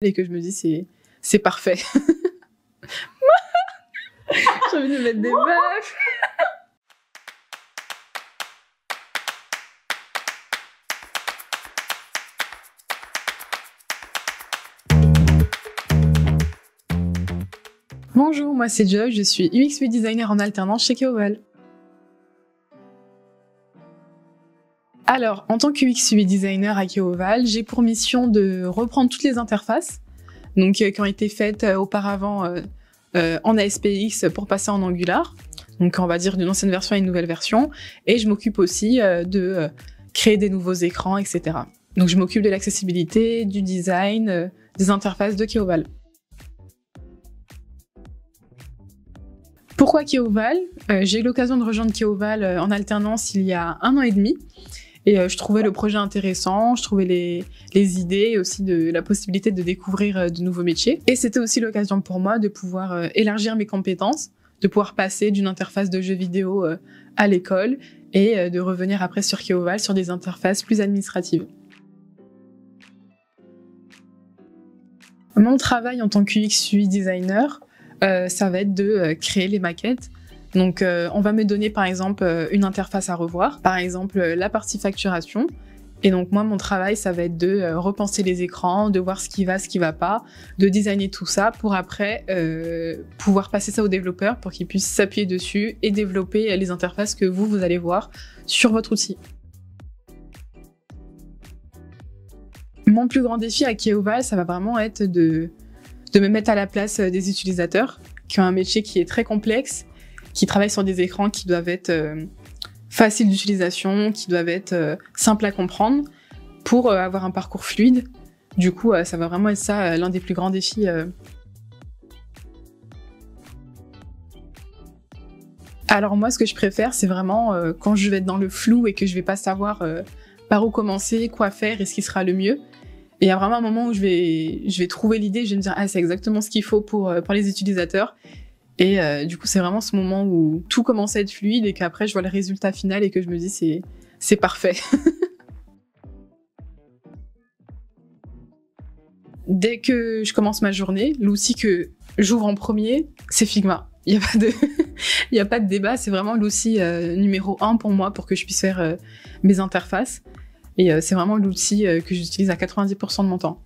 et que je me dis c'est parfait. J'ai envie de mettre des baffes. Bonjour, moi c'est Joy, je suis UX UI designer en alternance chez Keoval. Alors, en tant que UX UI designer à Keoval, j'ai pour mission de reprendre toutes les interfaces donc, qui ont été faites auparavant en ASPX pour passer en Angular. Donc, on va dire d'une ancienne version à une nouvelle version. Et je m'occupe aussi de créer des nouveaux écrans, etc. Donc, je m'occupe de l'accessibilité, du design, des interfaces de Keoval. Pourquoi Keoval ? J'ai eu l'occasion de rejoindre Keoval en alternance il y a 1 an et demi. Et je trouvais le projet intéressant, je trouvais les idées et aussi la possibilité de découvrir de nouveaux métiers. Et c'était aussi l'occasion pour moi de pouvoir élargir mes compétences, de pouvoir passer d'une interface de jeux vidéo à l'école et de revenir après sur Keoval sur des interfaces plus administratives. Mon travail en tant que UX UI designer, ça va être de créer les maquettes. Donc, on va me donner par exemple une interface à revoir, par exemple la partie facturation. Et donc moi, mon travail, ça va être de repenser les écrans, de voir ce qui va pas, de designer tout ça pour après pouvoir passer ça aux développeurs pour qu'ils puissent s'appuyer dessus et développer les interfaces que vous allez voir sur votre outil. Mon plus grand défi à Keoval, ça va vraiment être de me mettre à la place des utilisateurs qui ont un métier qui est très complexe, qui travaillent sur des écrans qui doivent être faciles d'utilisation, qui doivent être simples à comprendre pour avoir un parcours fluide. Du coup, ça va vraiment être ça l'un des plus grands défis. Alors moi, ce que je préfère, c'est vraiment quand je vais être dans le flou et que je vais pas savoir par où commencer, quoi faire et ce qui sera le mieux. Et il y a vraiment un moment où je vais trouver l'idée, je vais me dire « Ah, c'est exactement ce qu'il faut pour les utilisateurs ». Et du coup, c'est vraiment ce moment où tout commence à être fluide et qu'après, je vois le résultat final et que je me dis c'est parfait. Dès que je commence ma journée, l'outil que j'ouvre en premier, c'est Figma. Il n'y a pas de débat, c'est vraiment l'outil numéro 1 pour moi pour que je puisse faire mes interfaces. Et c'est vraiment l'outil que j'utilise à 90% de mon temps.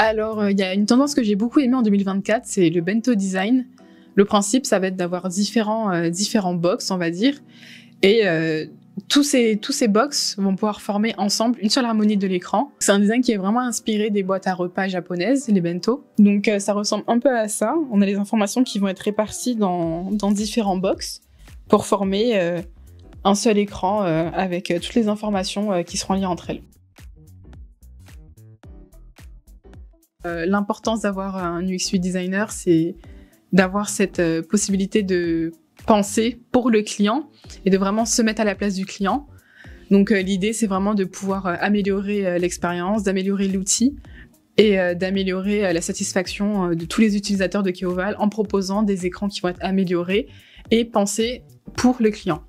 Alors, il y a une tendance que j'ai beaucoup aimée en 2024, c'est le bento design. Le principe, ça va être d'avoir différents box, on va dire. Et tous ces box vont pouvoir former ensemble une seule harmonie de l'écran. C'est un design qui est vraiment inspiré des boîtes à repas japonaises, les bento. Donc, ça ressemble un peu à ça. On a les informations qui vont être réparties dans différents box pour former un seul écran avec toutes les informations qui seront liées entre elles. L'importance d'avoir un UX UI designer, c'est d'avoir cette possibilité de penser pour le client et de vraiment se mettre à la place du client. Donc l'idée, c'est vraiment de pouvoir améliorer l'expérience, d'améliorer l'outil et d'améliorer la satisfaction de tous les utilisateurs de Keoval en proposant des écrans qui vont être améliorés et pensés pour le client.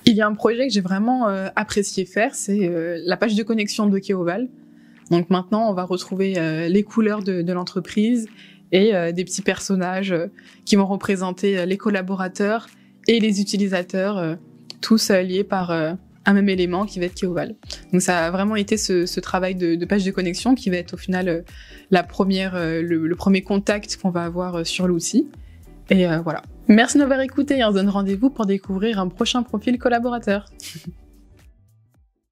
Il y a un projet que j'ai vraiment apprécié faire, c'est la page de connexion de Keoval. Donc maintenant, on va retrouver les couleurs de l'entreprise et des petits personnages qui vont représenter les collaborateurs et les utilisateurs, tous liés par un même élément qui va être Keoval. Donc ça a vraiment été ce travail de page de connexion qui va être au final le premier contact qu'on va avoir sur l'outil. Et voilà. Merci de m'avoir écouté et on se donne rendez-vous pour découvrir un prochain profil collaborateur.